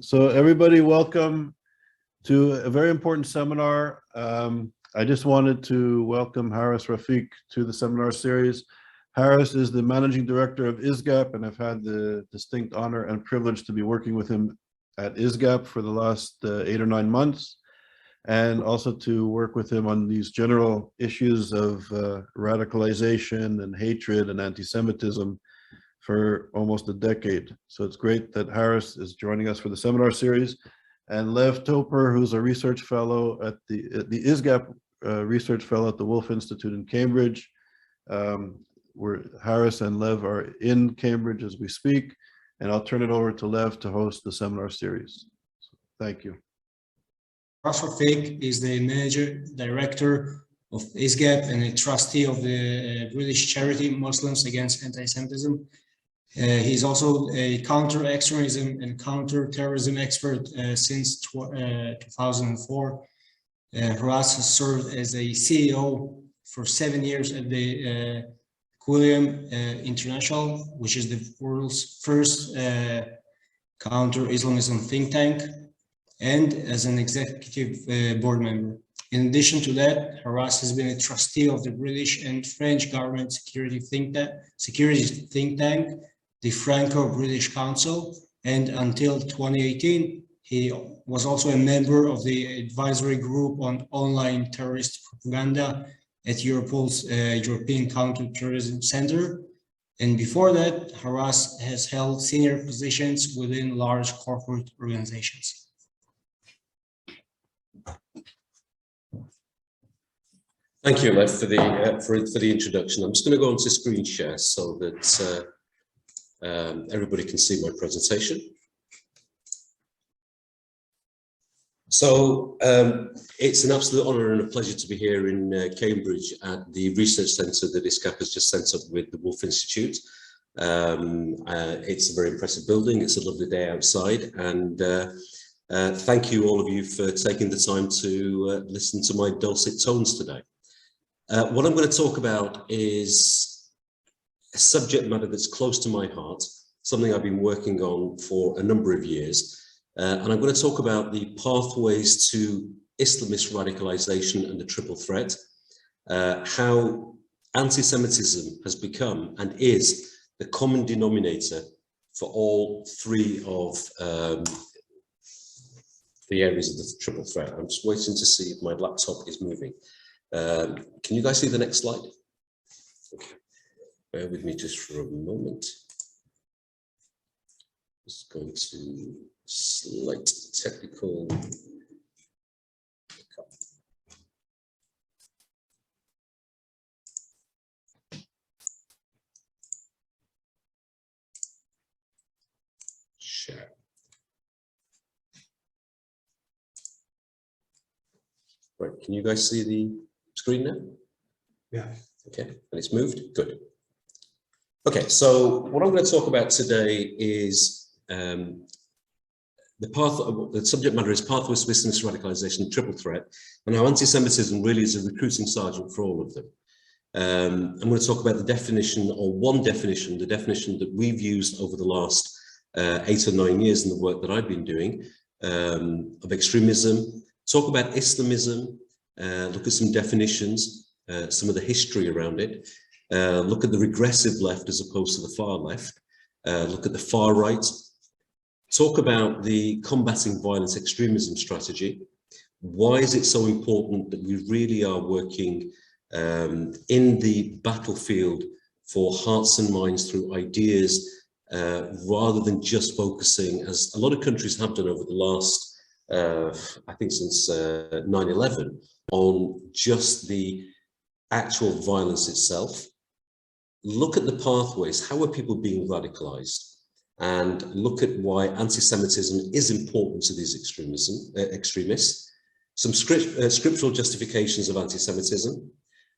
So everybody, welcome to a very important seminar. I just wanted to welcome Haras Rafiq to the seminar series. Haras is the managing director of ISGAP, and I've had the distinct honor and privilege to be working with him at ISGAP for the last 8 or 9 months, and also to work with him on these general issues of radicalization and hatred and anti-Semitism for almost a decade. So it's great that Haras is joining us for the seminar series, and Lev Toper, who's a research fellow at the ISGAP research fellow at the Wolf Institute in Cambridge. Where Haras and Lev are in Cambridge as we speak, and I'll turn it over to Lev to host the seminar series. So, thank you. Haras Rafiq is the manager director of ISGAP and a trustee of the British charity Muslims Against Anti-Semitism. He's also a counter-extremism and counter-terrorism expert since 2004. Haras has served as a CEO for 7 years at the Quilliam International, which is the world's first counter-Islamism think tank, and as an executive board member. In addition to that, Haras has been a trustee of the British and French government security think tank, the Franco-British Council, and until 2018, he was also a member of the advisory group on online terrorist propaganda at Europol's European Counterterrorism Center. And before that, Haras has held senior positions within large corporate organizations. Thank you, Lev, for the introduction. I'm just going to go onto screen share so that everybody can see my presentation. So it's an absolute honour and a pleasure to be here in Cambridge at the research centre that ISGAP has just set up with the Wolf Institute. It's a very impressive building. It's a lovely day outside, and thank you, all of you, for taking the time to listen to my dulcet tones today. What I'm going to talk about is a subject matter that's close to my heart, something I've been working on for a number of years. And I'm going to talk about the pathways to Islamist radicalization and the triple threat, how anti-Semitism has become and is the common denominator for all three of the areas of the triple threat. I'm just waiting to see if my laptop is moving. Can you guys see the next slide? Okay. Bear with me just for a moment. Just going to slight technical. Share. Right, can you guys see the screen now? Yeah. Okay, and it's moved? Good. Okay, so what I'm going to talk about today is the subject matter is pathways to Islamist radicalization, triple threat, and how anti-Semitism really is a recruiting sergeant for all of them. I'm going to talk about the definition, or one definition, the definition that we've used over the last 8 or 9 years in the work that I've been doing of extremism, talk about Islamism, look at some definitions, some of the history around it, look at the regressive left as opposed to the far left, look at the far right, talk about the combating violent extremism strategy. Why is it so important that we really are working in the battlefield for hearts and minds through ideas, rather than just focusing, as a lot of countries have done over the last, I think since 9/11, on just the actual violence itself. Look at the pathways. How are people being radicalized? And look at why anti-Semitism is important to these extremists. Some scriptural justifications of anti-Semitism.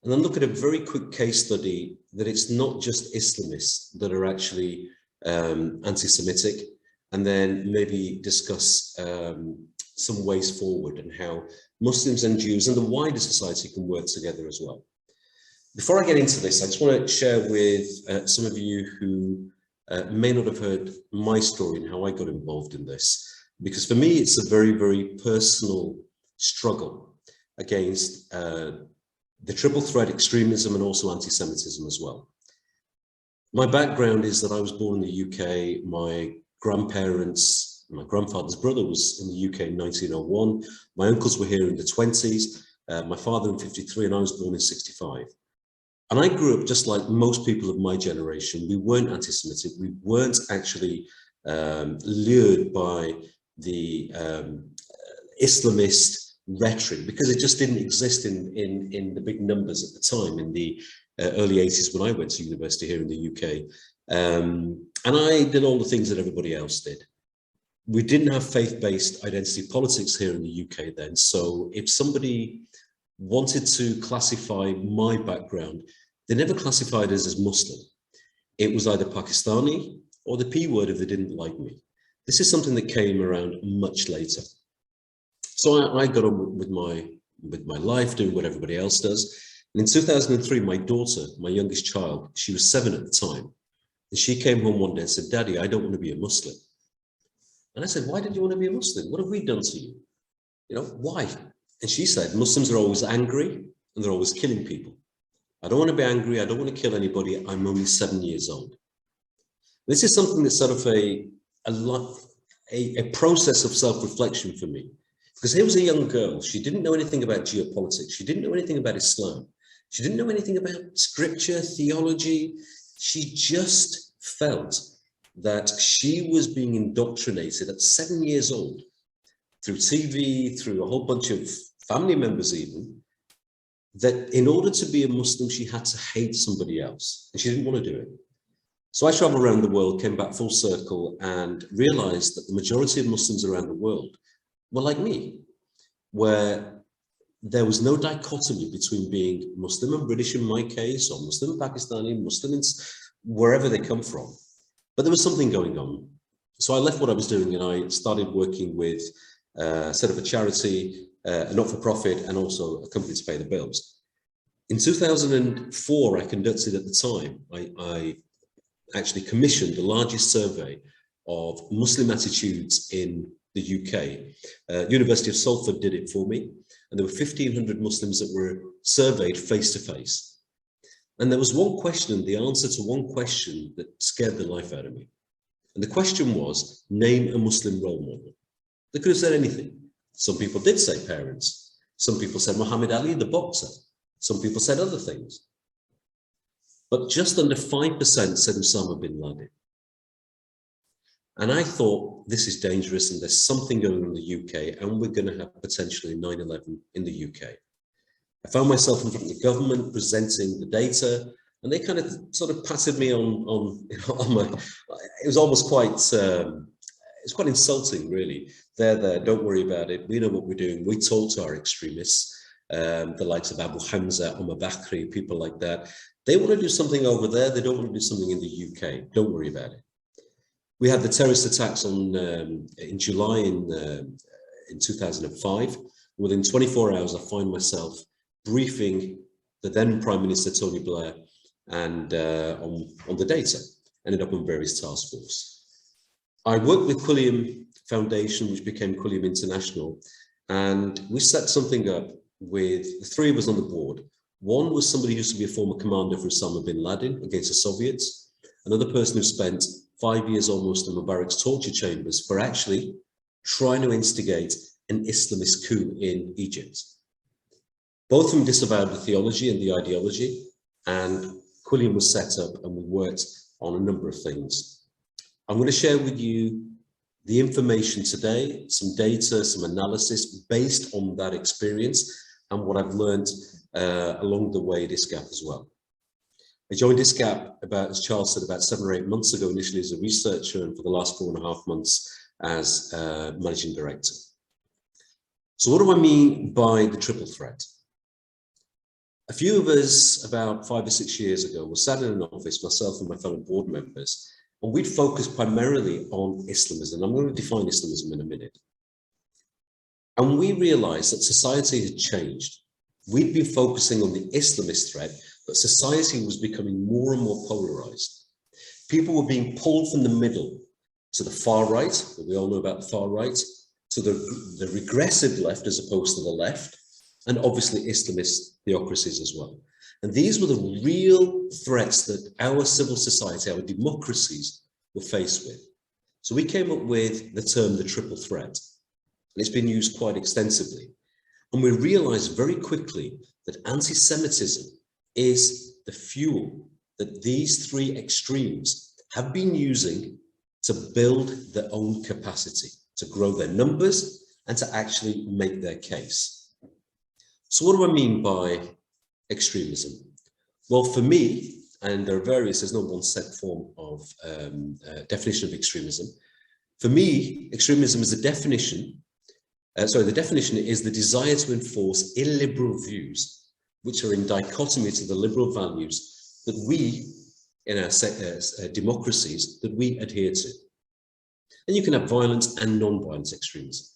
And then look at a very quick case study that it's not just Islamists that are actually anti-Semitic. And then maybe discuss some ways forward and how Muslims and Jews and the wider society can work together as well. Before I get into this, I just want to share with some of you who may not have heard my story and how I got involved in this. because for me, it's a very, very personal struggle against the triple threat extremism and also anti-Semitism as well. My background is that I was born in the UK. My grandparents, my grandfather's brother was in the UK in 1901. My uncles were here in the 20s, my father in 53, and I was born in 65. And I grew up just like most people of my generation. We weren't anti-Semitic. We weren't actually lured by the Islamist rhetoric, because it just didn't exist in the big numbers at the time in the early 80s when I went to university here in the UK. And I did all the things that everybody else did. We didn't have faith-based identity politics here in the UK then. So if somebody wanted to classify my background, they never classified us as Muslim. It was either Pakistani or the P word if they didn't like me. This is something that came around much later. So I got on with my life, doing what everybody else does. And in 2003, my daughter, my youngest child, she was 7 at the time, and she came home one day and said, "Daddy, I don't want to be a Muslim." And I said, "Why did you want to be a Muslim? What have we done to you? You know, why?" And she said, "Muslims are always angry and they're always killing people. I don't want to be angry. I don't want to kill anybody. I'm only 7 years old." This is something that's sort of a process of self-reflection for me. Because here was a young girl. She didn't know anything about geopolitics. She didn't know anything about Islam. She didn't know anything about scripture, theology. She just felt that she was being indoctrinated at 7 years old through TV, through a whole bunch of family members even, that in order to be a Muslim, she had to hate somebody else, and she didn't want to do it. So I traveled around the world, came back full circle, and realized that the majority of Muslims around the world were like me, where there was no dichotomy between being Muslim and British in my case, or Muslim and Pakistani, Muslims, wherever they come from. But there was something going on. So I left what I was doing and I started working with set up a charity, a not-for-profit, and also a company to pay the bills. In 2004, I conducted at the time, I actually commissioned the largest survey of Muslim attitudes in the UK. University of Salford did it for me, and there were 1,500 Muslims that were surveyed face-to-face. And there was one question, the answer to one question that scared the life out of me. And the question was, name a Muslim role model. They could have said anything. Some people did say parents. Some people said Muhammad Ali, the boxer. Some people said other things. But just under 5% said Osama bin Laden. And I thought, this is dangerous and there's something going on in the UK, and we're going to have potentially 9/11 in the UK. I found myself in front of the government presenting the data, and they kind of sort of patted me on my, it was almost quite, it's quite insulting really. They're there, don't worry about it. We know what we're doing. We talk to our extremists, the likes of Abu Hamza, Omar Bakri, people like that. They want to do something over there. They don't want to do something in the UK. Don't worry about it. We had the terrorist attacks on in July in 2005. Within 24 hours, I find myself briefing the then Prime Minister Tony Blair and on the data. Ended up on various task force. I worked with Quilliam Foundation, which became Quilliam International, and we set something up with the three of us on the board. One was somebody who used to be a former commander for Osama bin Laden against the Soviets. Another person who spent 5 years almost in Mubarak's torture chambers for actually trying to instigate an Islamist coup in Egypt. Both of them disavowed the theology and the ideology, and Quilliam was set up and we worked on a number of things. I'm going to share with you the information today, some data, some analysis based on that experience and what I've learned along the way at ISGAP as well. I joined ISGAP about, as Charles said, about 7 or 8 months ago, initially as a researcher, and for the last 4.5 months as managing director. So what do I mean by the triple threat? A few of us about 5 or 6 years ago were sat in an office, myself and my fellow board members, and we'd focused primarily on Islamism. I'm going to define Islamism in a minute. And we realized that society had changed. We'd been focusing on the Islamist threat, but society was becoming more and more polarized. People were being pulled from the middle to the far right, that we all know about the far right, to the regressive left as opposed to the left, and obviously Islamist theocracies as well. And these were the real threats that our civil society, our democracies were faced with. So we came up with the term the triple threat, and it's been used quite extensively. And we realized very quickly that anti-Semitism is the fuel that these three extremes have been using to build their own capacity, to grow their numbers, and to actually make their case. So what do I mean by extremism? Well, for me, and there are various, there's no one set form of definition of extremism. For me, extremism is the definition is the desire to enforce illiberal views, which are in dichotomy to the liberal values that we, in our democracies, that we adhere to. And you can have violent and non-violent extremism.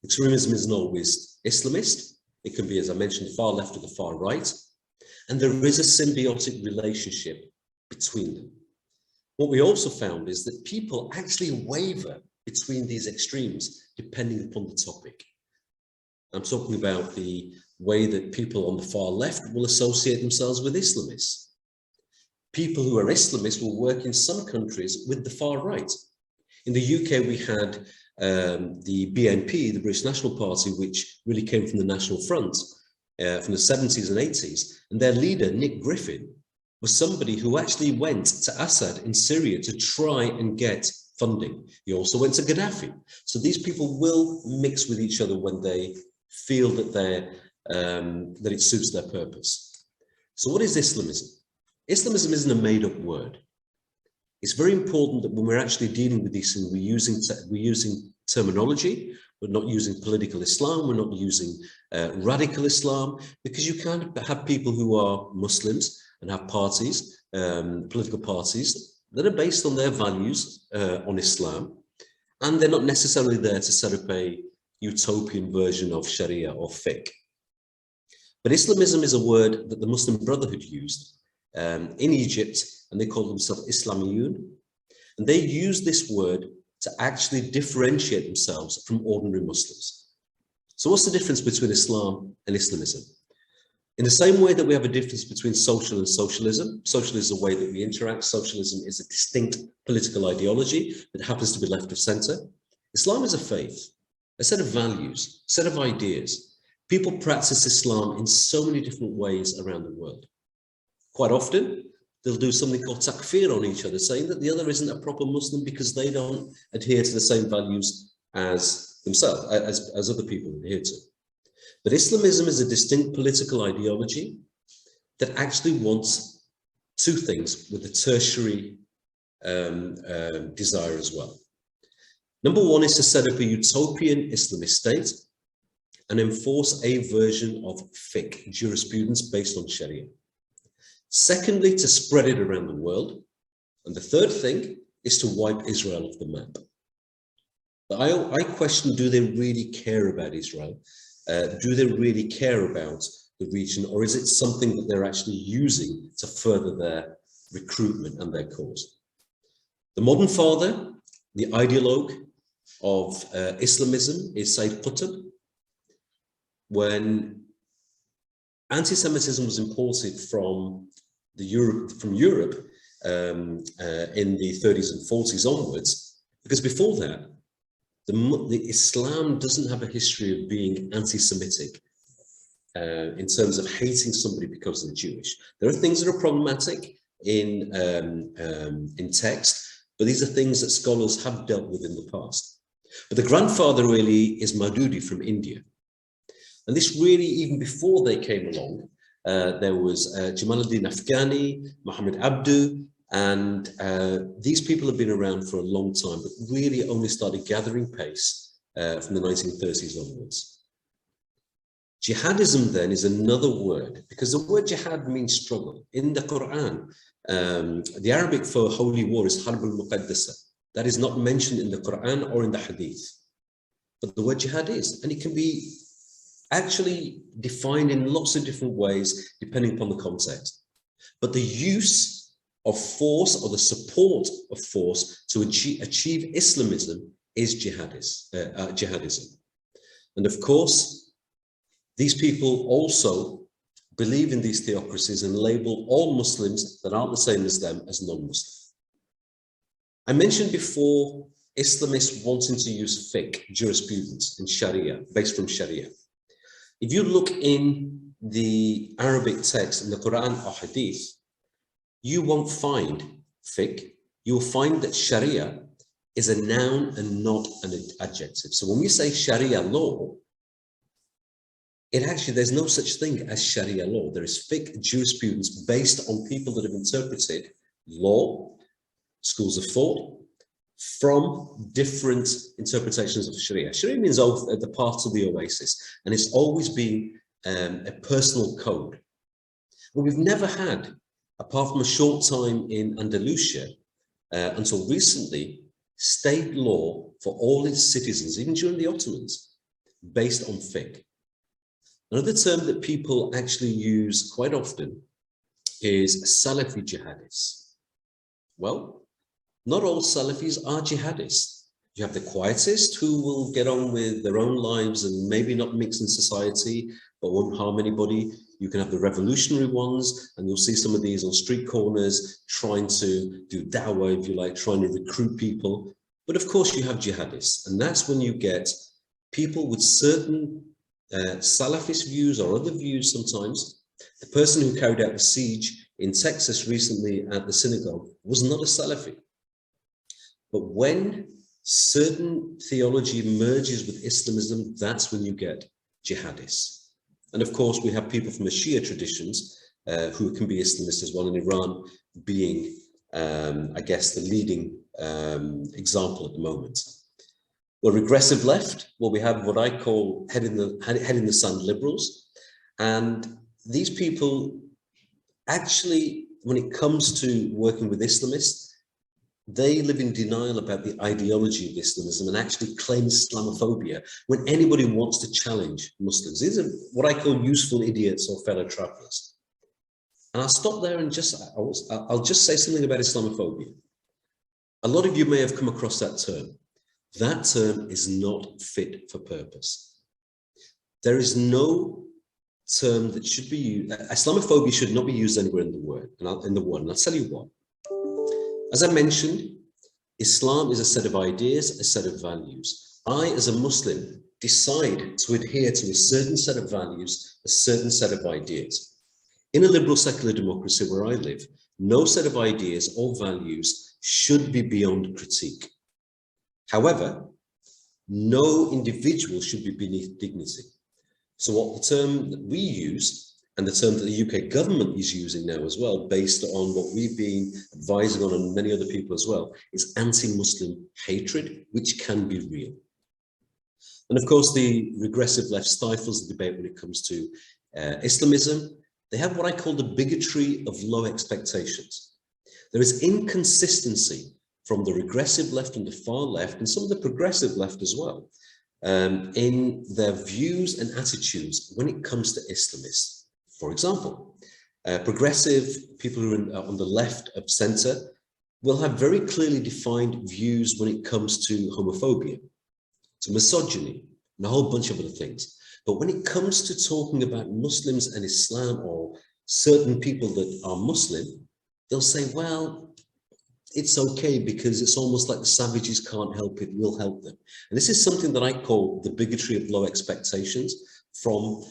Extremism isn't always Islamist. It can be, as I mentioned, far left or the far right. And there is a symbiotic relationship between them. What we also found is that people actually waver between these extremes depending upon the topic. I'm talking about the way that people on the far left will associate themselves with Islamists. People who are Islamists will work in some countries with the far right. In the UK, we had the BNP, the British National Party, which really came from the National Front from the 70s and 80s. And their leader, Nick Griffin, was somebody who actually went to Assad in Syria to try and get funding. He also went to Gaddafi. So these people will mix with each other when they feel that that it suits their purpose. So what is Islamism? Islamism isn't a made-up word. It's very important that when we're actually dealing with these things, we're using terminology. We're not using political Islam. We're not using radical Islam, because you can't have people who are Muslims and have parties, political parties, that are based on their values on Islam, and they're not necessarily there to set up a utopian version of Sharia or fiqh. But Islamism is a word that the Muslim Brotherhood used in Egypt, and they call themselves Islamiyun. And they use this word to actually differentiate themselves from ordinary Muslims. So what's the difference between Islam and Islamism? In the same way that we have a difference between social and socialism, socialism is a way that we interact, socialism is a distinct political ideology that happens to be left of center. Islam is a faith, a set of values, a set of ideas. People practice Islam in so many different ways around the world. Quite often, they'll do something called takfir on each other, saying that the other isn't a proper Muslim because they don't adhere to the same values as themselves, as other people adhere to. But Islamism is a distinct political ideology that actually wants two things with a tertiary desire as well. Number one is to set up a utopian Islamist state and enforce a version of fiqh, jurisprudence based on Sharia. Secondly, to spread it around the world. And the third thing is to wipe Israel off the map. But I question, do they really care about Israel? Do they really care about the region, or is it something that they're actually using to further their recruitment and their cause? The modern father, the ideologue of Islamism, is Sayyid Qutb. When anti-Semitism was imported from Europe in the 30s and 40s onwards, because before that, the Islam doesn't have a history of being anti-Semitic in terms of hating somebody because they're Jewish. There are things that are problematic in text, but these are things that scholars have dealt with in the past. But the grandfather really is Maududi from India. And this really, even before they came along, there was Jamaluddin Afghani, Muhammad Abdu, and these people have been around for a long time, but really only started gathering pace from the 1930s onwards. Jihadism then is another word, because the word jihad means struggle. In the Quran, the Arabic for holy war is Harb al-Muqaddasa. That is not mentioned in the Quran or in the Hadith. But the word jihad is, and it can be actually defined in lots of different ways depending upon the context. But the use of force or the support of force to achieve Islamism is jihadism. And of course, these people also believe in these theocracies and label all Muslims that aren't the same as them as non-Muslim. I mentioned before Islamists wanting to use fiqh, jurisprudence, and Sharia, based from Sharia. If you look in the Arabic text in the Quran or Hadith, you won't find fiqh. You'll find that Sharia is a noun and not an adjective. So when we say Sharia law, there's no such thing as Sharia law. There is fiqh, jurisprudence based on people that have interpreted law, schools of thought, from different interpretations of Sharia. Sharia means the path to the oasis, and it's always been a personal code. But we've never had, apart from a short time in Andalusia, until recently, state law for all its citizens, even during the Ottomans, based on fiqh. Another term that people actually use quite often is Salafi Jihadists. Well, not all Salafis are jihadists. You have the quietist who will get on with their own lives and maybe not mix in society, but won't harm anybody. You can have the revolutionary ones, and you'll see some of these on street corners trying to do da'wah, if you like, trying to recruit people. But of course you have jihadists, and that's when you get people with certain Salafist views or other views sometimes. The person who carried out the siege in Texas recently at the synagogue was not a Salafi. But when certain theology merges with Islamism, that's when you get jihadists. And of course, we have people from the Shia traditions who can be Islamists as well, in Iran being, I guess, the leading example at the moment. Well, regressive left, well, we have what I call head in the sand liberals. And these people actually, when it comes to working with Islamists, they live in denial about the ideology of Islamism and actually claim Islamophobia when anybody wants to challenge Muslims. These are what I call useful idiots or fellow travelers. And I'll stop there and I'll just say something about Islamophobia. A lot of you may have come across that term. That term is not fit for purpose. There is no term that should be used. Islamophobia should not be used anywhere in the world. And I'll tell you why. As I mentioned, Islam is a set of ideas, a set of values. I, as a Muslim, decide to adhere to a certain set of values, a certain set of ideas. In a liberal secular democracy where I live, no set of ideas or values should be beyond critique. However, no individual should be beneath dignity. So what the term that we use, and the term that the UK government is using now as well, based on what we've been advising on and many other people as well, is anti-Muslim hatred, which can be real. And of course, the regressive left stifles the debate when it comes to Islamism. They have what I call the bigotry of low expectations. There is inconsistency from the regressive left and the far left, and some of the progressive left as well, in their views and attitudes when it comes to Islamists. For example, progressive people who are on the left of centre will have very clearly defined views when it comes to homophobia, to misogyny, and a whole bunch of other things. But when it comes to talking about Muslims and Islam or certain people that are Muslim, they'll say, well, it's okay because it's almost like the savages can't help it, we'll help them. And this is something that I call the bigotry of low expectations from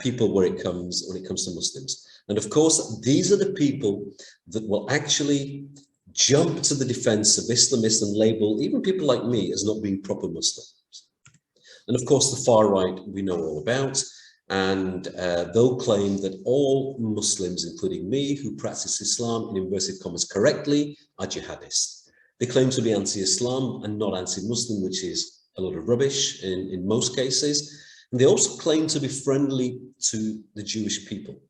people when it comes to Muslims. And of course, these are the people that will actually jump to the defense of Islamists and label even people like me as not being proper Muslims. And of course, the far right we know all about, and they'll claim that all Muslims, including me, who practice Islam in inverted commas correctly, are jihadists. They claim to be anti-Islam and not anti-Muslim, which is a lot of rubbish in most cases. And they also claim to be friendly to the Jewish people.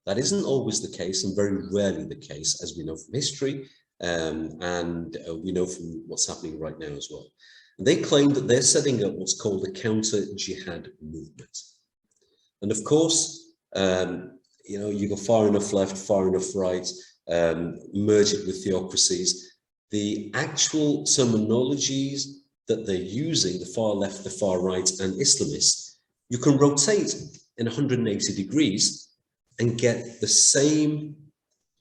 That isn't always the case, and very rarely the case, as we know from history, and we know from what's happening right now as well. And they claim that they're setting up what's called the counter-jihad movement. And of course, you go far enough left, far enough right, merge it with theocracies. The actual terminologies that they're using, the far left, the far right, and Islamists, you can rotate in 180 degrees and get the same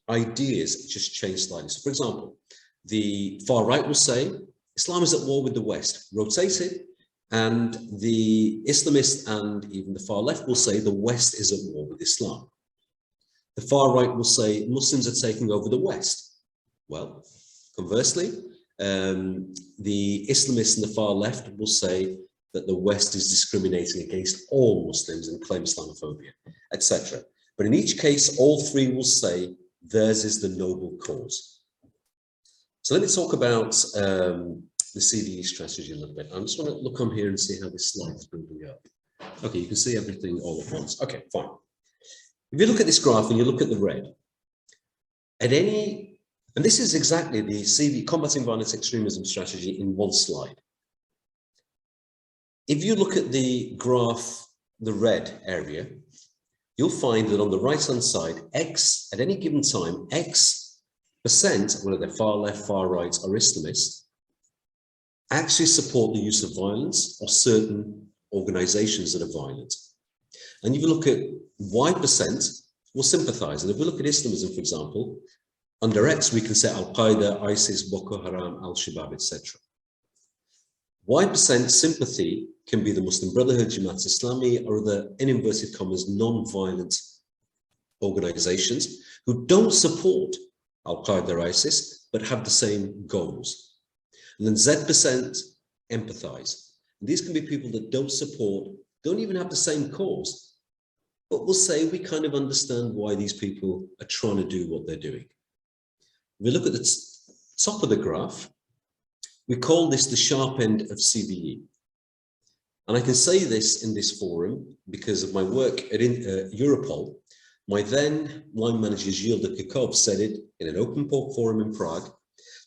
ideas, just changed slightly. So for example, the far right will say, Islam is at war with the West, rotate it, and the Islamists and even the far left will say the West is at war with Islam. The far right will say Muslims are taking over the West. Well, conversely, the Islamists and the far left will say that the West is discriminating against all Muslims and claim Islamophobia, etc. But in each case, all three will say theirs is the noble cause. So let me talk about the CVE strategy a little bit. I just want to look on here and see how this slide is moving up. Okay, you can see everything all at once. Okay, fine. If you look at this graph and you look at the red, at any, and this is exactly the CVE, Combating Violence Extremism strategy in one slide. If you look at the graph, the red area, you'll find that on the right-hand side, X, at any given time, X%, whether they're far left, far right, or Islamists, actually support the use of violence or certain organizations that are violent. And if you look at Y% will sympathize. And if we look at Islamism, for example, under X, we can say Al-Qaeda, ISIS, Boko Haram, Al-Shabaab, etc. Y% sympathy can be the Muslim Brotherhood, Jamaat Islami, or other, in inverted commas, non-violent organizations who don't support Al-Qaeda or ISIS, but have the same goals. And then Z% empathize. And these can be people that don't support, don't even have the same cause, but will say we kind of understand why these people are trying to do what they're doing. If we look at the top of the graph, we call this the sharp end of CBE. And I can say this in this forum because of my work at Europol. My then line manager, Gilles de Kekov, said it in an open forum in Prague,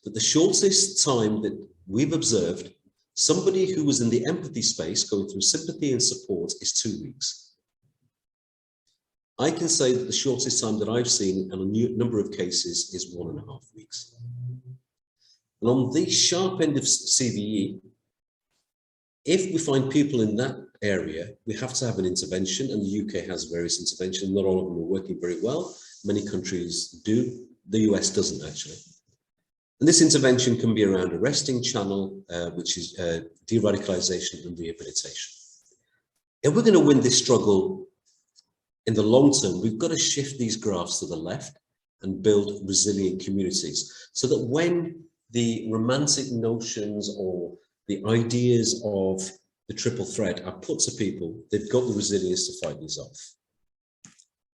that the shortest time that we've observed somebody who was in the empathy space going through sympathy and support is 2 weeks. I can say that the shortest time that I've seen in a number of cases is 1.5 weeks. And on the sharp end of CVE, if we find people in that area, we have to have an intervention, and the UK has various interventions. Not all of them are working very well. Many countries do. The US doesn't actually. And this intervention can be around arresting channel, which is de-radicalization and rehabilitation. If we're going to win this struggle in the long term, we've got to shift these graphs to the left and build resilient communities so that when the romantic notions or the ideas of the triple threat are put to people, they've got the resilience to fight these off.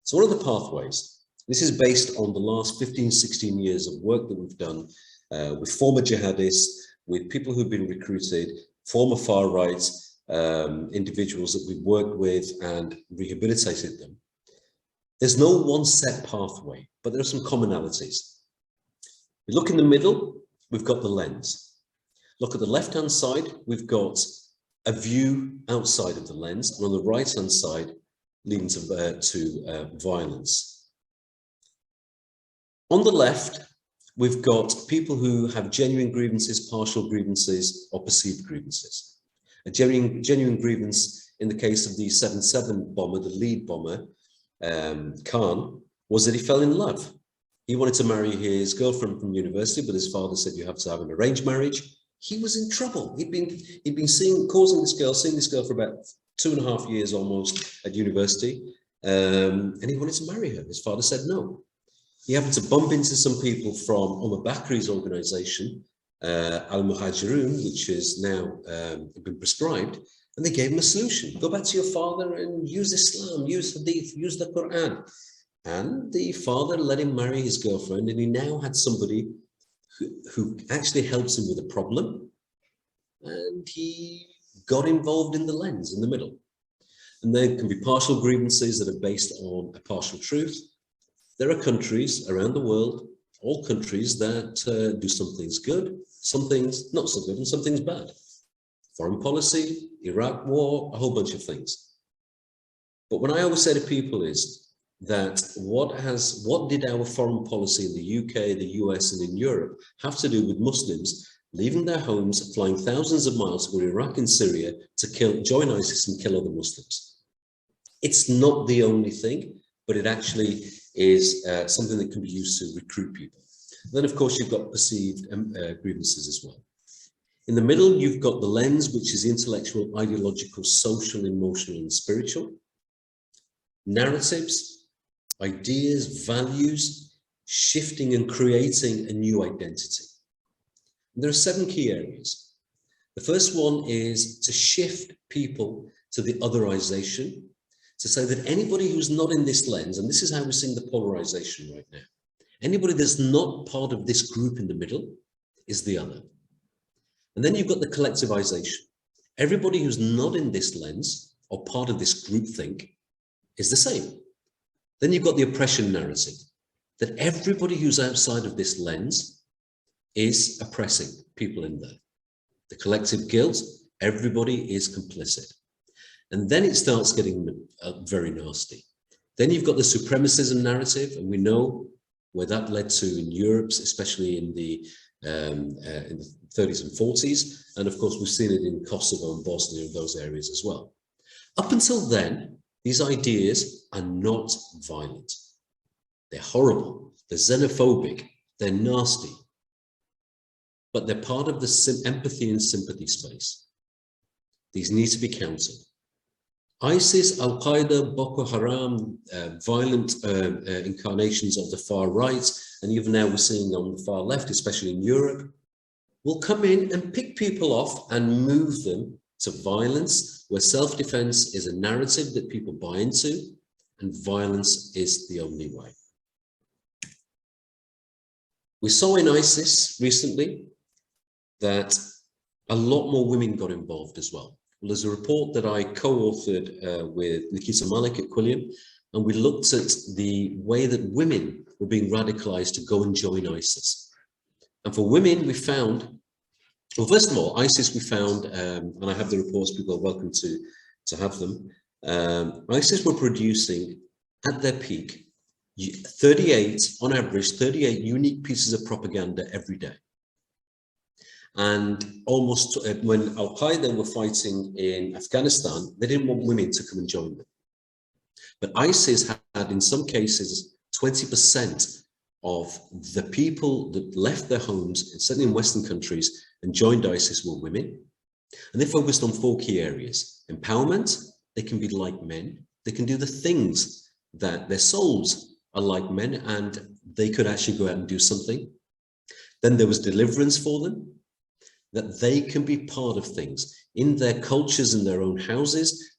So what are the pathways? This is based on the last 15, 16 years of work that we've done with former jihadists, with people who've been recruited, former far right individuals that we've worked with and rehabilitated them. There's no one set pathway, but there are some commonalities. We look in the middle, we've got the lens. Look at the left-hand side, we've got a view outside of the lens, and on the right-hand side, leading to violence. On the left, we've got people who have genuine grievances, partial grievances, or perceived grievances. A genuine grievance in the case of the 7/7 bomber, the lead bomber, Khan, was that he fell in love. He wanted to marry his girlfriend from university, but his father said you have to have an arranged marriage. He was in trouble. He'd been seeing this girl for about 2.5 years almost at university, and he wanted to marry her. His father said no. He happened to bump into some people from Omar Bakri's organization, Al-Muhajirun, which has now been prescribed, and they gave him a solution. Go back to your father and use Islam, use Hadith, use the Quran. And the father let him marry his girlfriend, and he now had somebody who actually helps him with a problem, and he got involved in the lens in the middle. And there can be partial grievances that are based on a partial truth. There are countries around the world, all countries that do some things good, some things not so good, and some things bad. Foreign policy, Iraq war, a whole bunch of things. But what I always say to people is, that what did our foreign policy in the UK, the US, and in Europe have to do with Muslims leaving their homes, flying thousands of miles to Iraq and Syria to join ISIS and kill other Muslims? It's not the only thing, but it actually is something that can be used to recruit people. Then, of course, you've got perceived grievances as well. In the middle, you've got the lens, which is intellectual, ideological, social, emotional, and spiritual. Narratives, ideas, values, shifting and creating a new identity. And there are 7 key areas. The first one is to shift people to the otherization, to say that anybody who's not in this lens, and this is how we're seeing the polarization right now, anybody that's not part of this group in the middle is the other. And then you've got the collectivization. Everybody who's not in this lens or part of this groupthink is the same. Then you've got the oppression narrative, that everybody who's outside of this lens is oppressing people in there. The collective guilt, everybody is complicit. And then it starts getting very nasty. Then you've got the supremacism narrative, and we know where that led to in Europe, especially in the 30s and 40s. And of course, we've seen it in Kosovo and Bosnia and those areas as well. Up until then, these ideas are not violent. They're horrible, they're xenophobic, they're nasty, but they're part of the empathy and sympathy space. These need to be countered. ISIS, Al-Qaeda, Boko Haram, violent incarnations of the far right, and even now we're seeing on the far left, especially in Europe, will come in and pick people off and move them to violence, where self-defense is a narrative that people buy into, and violence is the only way. We saw in ISIS recently that a lot more women got involved as well. Well, there's a report that I co-authored with Nikita Malik at Quilliam, and we looked at the way that women were being radicalized to go and join ISIS. And for women, we found, well, first of all, ISIS we found, and I have the reports, people are welcome to have them. ISIS were producing, at their peak, 38, on average, 38 unique pieces of propaganda every day. And almost when Al-Qaeda were fighting in Afghanistan, they didn't want women to come and join them. But ISIS had, in some cases, 20% of the people that left their homes, certainly in Western countries, and joined ISIS were women. And they focused on 4 key areas. Empowerment, they can be like men. They can do the things that their souls are like men, and they could actually go out and do something. Then there was deliverance for them, that they can be part of things in their cultures, in their own houses.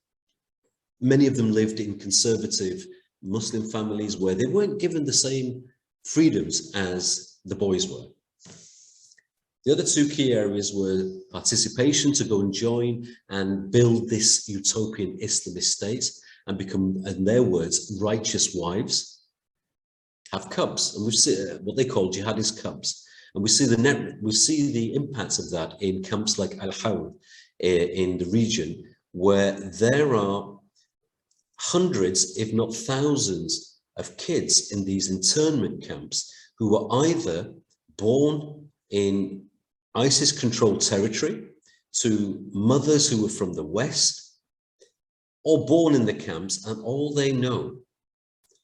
Many of them lived in conservative Muslim families where they weren't given the same freedoms as the boys were. The other 2 key areas were participation, to go and join and build this utopian Islamist state and become, in their words, righteous wives, have cubs, and we've seen what they call jihadist cubs. And we see the impacts of that in camps like Al-Hawr in the region, where there are hundreds, if not thousands, of kids in these internment camps who were either born in ISIS-controlled territory to mothers who were from the West, or born in the camps, and all they know,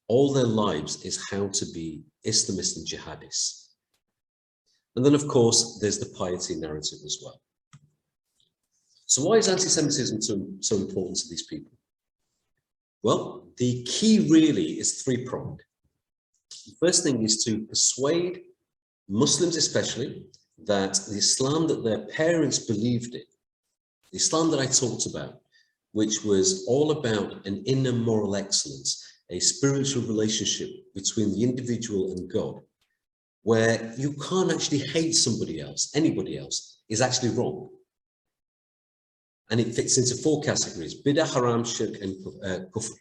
all their lives, is how to be Islamists and jihadists. And then, of course, there's the piety narrative as well. So why is anti-Semitism so important to these people? Well, the key really is 3-pronged. The first thing is to persuade Muslims especially that the Islam that their parents believed in, the Islam that I talked about, which was all about an inner moral excellence, a spiritual relationship between the individual and God, where you can't actually hate somebody else, anybody else, is actually wrong. And it fits into 4 categories: bid'ah, haram, shirk, and kufr.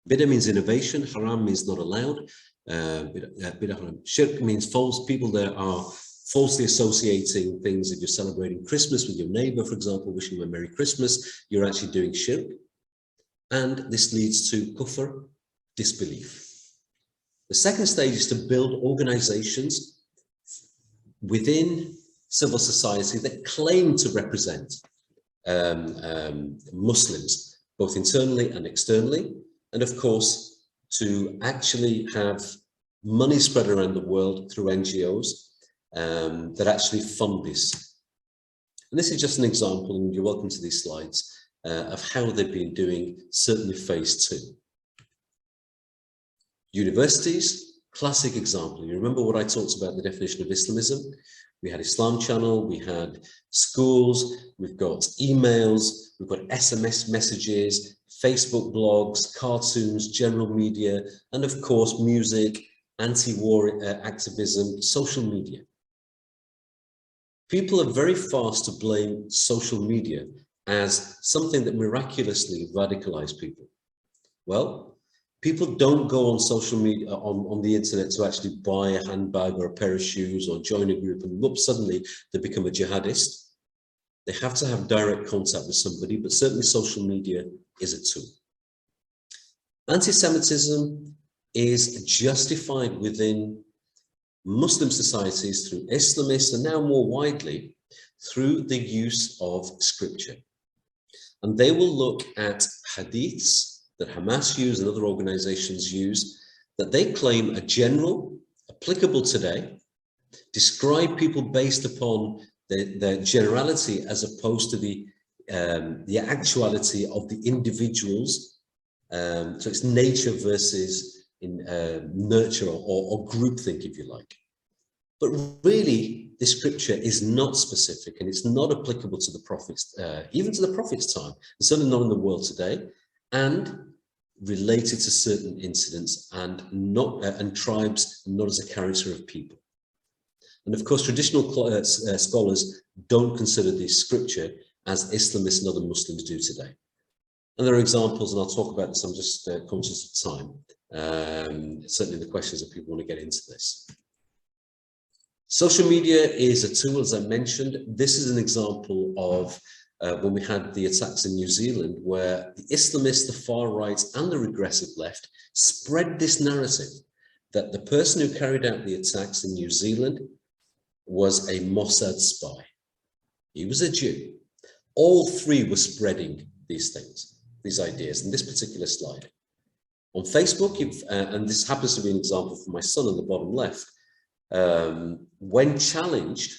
Bid'ah means innovation, haram means not allowed, bid'ah, haram. Shirk means false. People there are falsely associating things. If you're celebrating Christmas with your neighbor, for example, wishing them a Merry Christmas, you're actually doing shirk. And this leads to kufr, disbelief. The second stage is to build organizations within civil society that claim to represent Muslims, both internally and externally, and of course, to actually have money spread around the world through NGOs that actually fund this. And this is just an example, and you're welcome to these slides, of how they've been doing, certainly phase 2. Universities, classic example. You remember what I talked about, the definition of Islamism? We had Islam Channel, we had schools, we've got emails, we've got SMS messages, Facebook blogs, cartoons, general media, and of course, music, anti-war activism, social media. People are very fast to blame social media as something that miraculously radicalized people. Well, people don't go on social media, on the internet to actually buy a handbag or a pair of shoes or join a group and whoop, suddenly they become a jihadist. They have to have direct contact with somebody, but certainly social media is a tool. Anti-Semitism is justified within Muslim societies through Islamists and now more widely through the use of scripture. And they will look at hadiths that Hamas use and other organizations use that they claim are general, applicable today, describe people based upon their generality as opposed to the actuality of the individuals. So it's nature versus nurture or groupthink, if you like. But really, the scripture is not specific and it's not applicable to the prophets, even to the prophets' time, and certainly not in the world today, and related to certain incidents and not and tribes, not as a character of people. And of course, traditional scholars don't consider this scripture as Islamists and other Muslims do today. And there are examples, and I'll talk about this, I'm just conscious of time, certainly the questions that people want to get into this. Social media is a tool, as I mentioned. This is an example of when we had the attacks in New Zealand, where the Islamists, the far right, and the regressive left spread this narrative that the person who carried out the attacks in New Zealand was a Mossad spy. He was a Jew. All three were spreading these things, these ideas, in this particular slide. On Facebook, and this happens to be an example for my son on the bottom left, when challenged,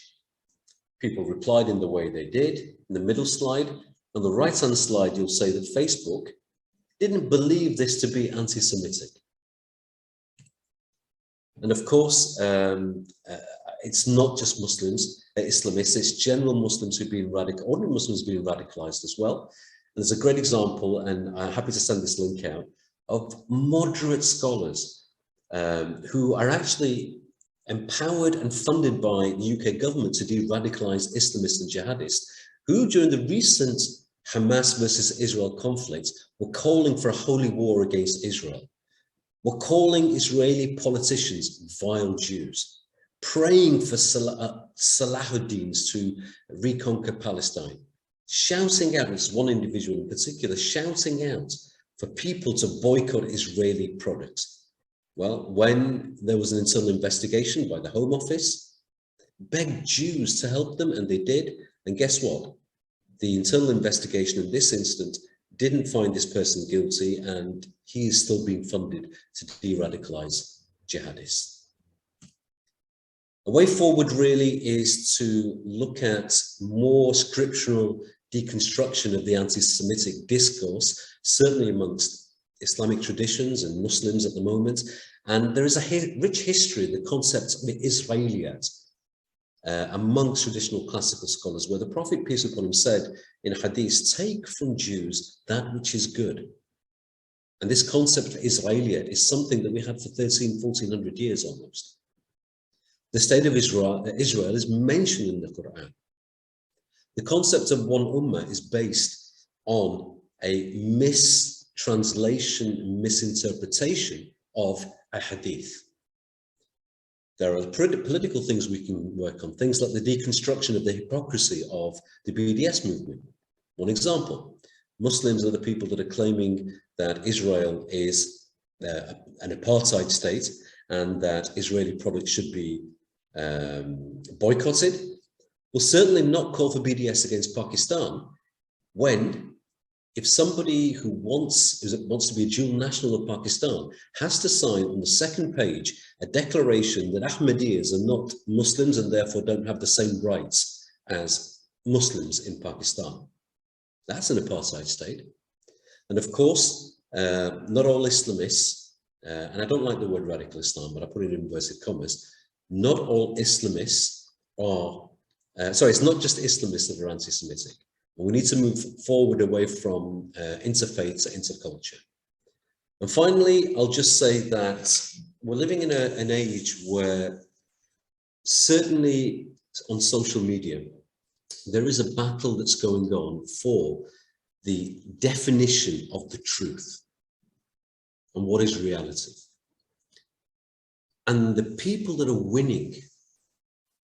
people replied in the way they did. In the middle slide, on the right-hand slide, you'll say that Facebook didn't believe this to be anti-Semitic. And of course, it's not just Muslims, Islamists, it's general Muslims who've been ordinary Muslims being radicalized as well. And there's a great example, and I'm happy to send this link out, of moderate scholars who are actually empowered and funded by the UK government to de-radicalize Islamists and jihadists, who during the recent Hamas versus Israel conflict were calling for a holy war against Israel, were calling Israeli politicians vile Jews, praying for Salahuddins to reconquer Palestine, shouting out, it's one individual in particular, shouting out for people to boycott Israeli products. Well, when there was an internal investigation by the Home Office, begged Jews to help them, and they did. And guess what? The internal investigation in this incident didn't find this person guilty, and he is still being funded to de-radicalize jihadists. A way forward really is to look at more scriptural deconstruction of the anti-Semitic discourse, certainly amongst Islamic traditions and Muslims at the moment. And there is a rich history, the concept of Israeliyat, amongst traditional classical scholars, where the Prophet, peace upon him, said in hadith, take from Jews that which is good. And this concept of Israeliyat is something that we had for 1400 years almost. The state of Israel is mentioned in the Quran. The concept of one ummah is based on a mistranslation, misinterpretation of a hadith. There are political things we can work on, things like the deconstruction of the hypocrisy of the BDS movement. One example, Muslims are the people that are claiming that Israel is an apartheid state and that Israeli products should be boycotted, will certainly not call for BDS against Pakistan when, if somebody who wants to be a dual national of Pakistan has to sign on the second page a declaration that Ahmadiyas are not Muslims and therefore don't have the same rights as Muslims in Pakistan. That's an apartheid state. And of course, not all Islamists, and I don't like the word radical Islam, but I put it in inverted commas, not all Islamists are, sorry, it's not just Islamists that are anti-Semitic. We need to move forward away from interfaith to interculture. And finally, I'll just say that we're living in an age where certainly on social media, there is a battle that's going on for the definition of the truth and what is reality. And the people that are winning,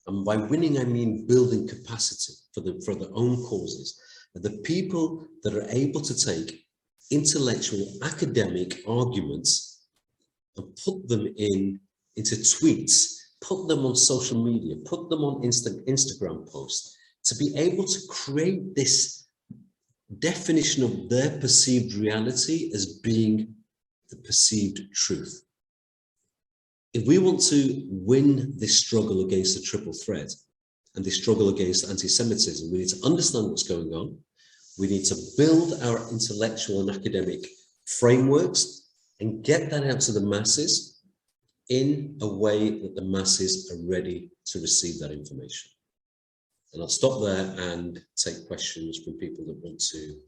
and by winning I mean building capacity for their own causes, are the people that are able to take intellectual academic arguments and put them into tweets, put them on social media, put them on Instagram posts, to be able to create this definition of their perceived reality as being the perceived truth. If we want to win this struggle against the triple threat and this struggle against anti-Semitism, we need to understand what's going on. We need to build our intellectual and academic frameworks and get that out to the masses in a way that the masses are ready to receive that information. And I'll stop there and take questions from people that want to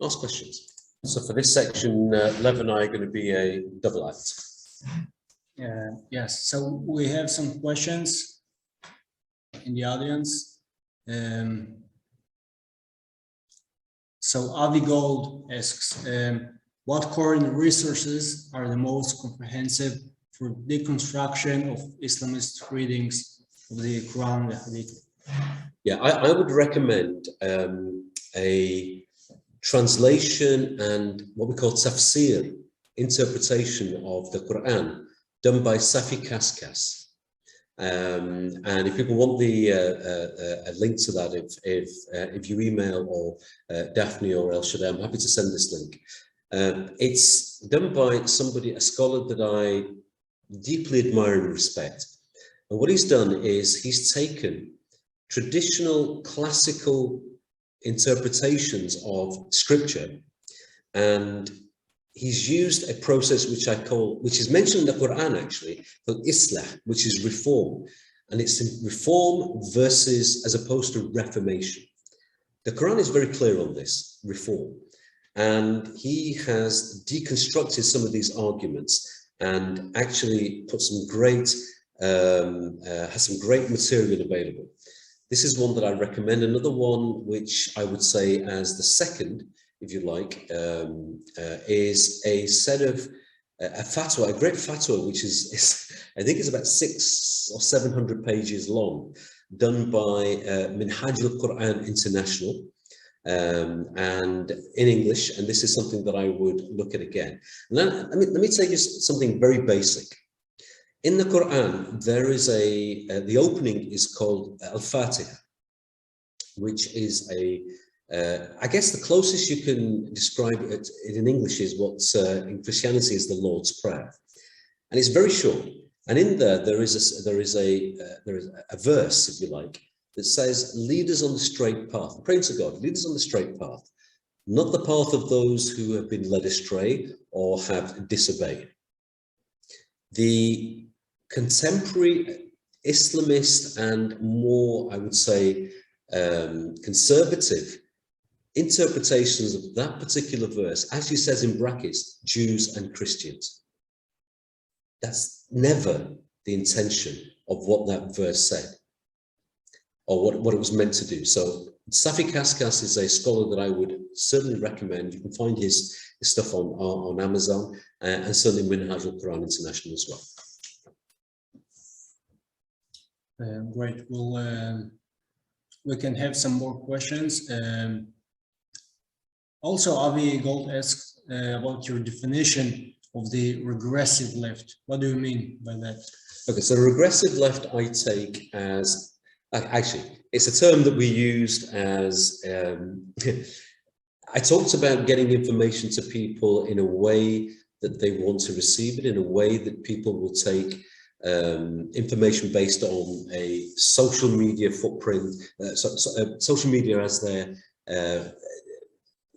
ask questions. So for this section, Lev and I are going to be a double act. Yes, so we have some questions in the audience. So Avi Gold asks, what current resources are the most comprehensive for deconstruction of Islamist readings of the Quran and the Hadith? Yeah, I would recommend a translation and what we call tafsir, interpretation of the Quran, done by Safi Kaskas. And if people want a link to that, if you email or Daphne or El Shaddai, I'm happy to send this link. It's done by somebody, a scholar that I deeply admire and respect. And what he's done is he's taken traditional classical interpretations of scripture, and he's used a process which is mentioned in the Quran actually, called Islah, which is reform. And it's reform versus, as opposed to reformation. The Quran is very clear on this, reform. And he has deconstructed some of these arguments and actually put some great, has some great material available. This is one that I recommend. Another one, which I would say as the second, if you like, is a set of a fatwa, a great fatwa, which is I think is about 600 or 700 pages long, done by Minhaj al-Quran International, and in English. And this is something that I would look at again. Let me tell you something very basic. In the Quran, there is the opening is called Al-Fatiha, which is I guess the closest you can describe it in English is what in Christianity is the Lord's Prayer. And it's very short. And in there is a verse, if you like, that says, lead us on the straight path. Praying to God, lead us on the straight path, not the path of those who have been led astray or have disobeyed. The contemporary Islamist and more, I would say, conservative interpretations of that particular verse actually says in brackets, Jews and Christians. That's never the intention of what that verse said or what it was meant to do. So Safi Kaskas is a scholar that I would certainly recommend. You can find his stuff on Amazon, and certainly Minhaj al-Quran International as well. Great. Well, we can have some more questions. Also, Avi Gold asks about your definition of the regressive left. What do you mean by that? Okay, so regressive left I take as, actually, it's a term that we used as, I talked about getting information to people in a way that they want to receive it, in a way that people will take information based on a social media footprint, social media as their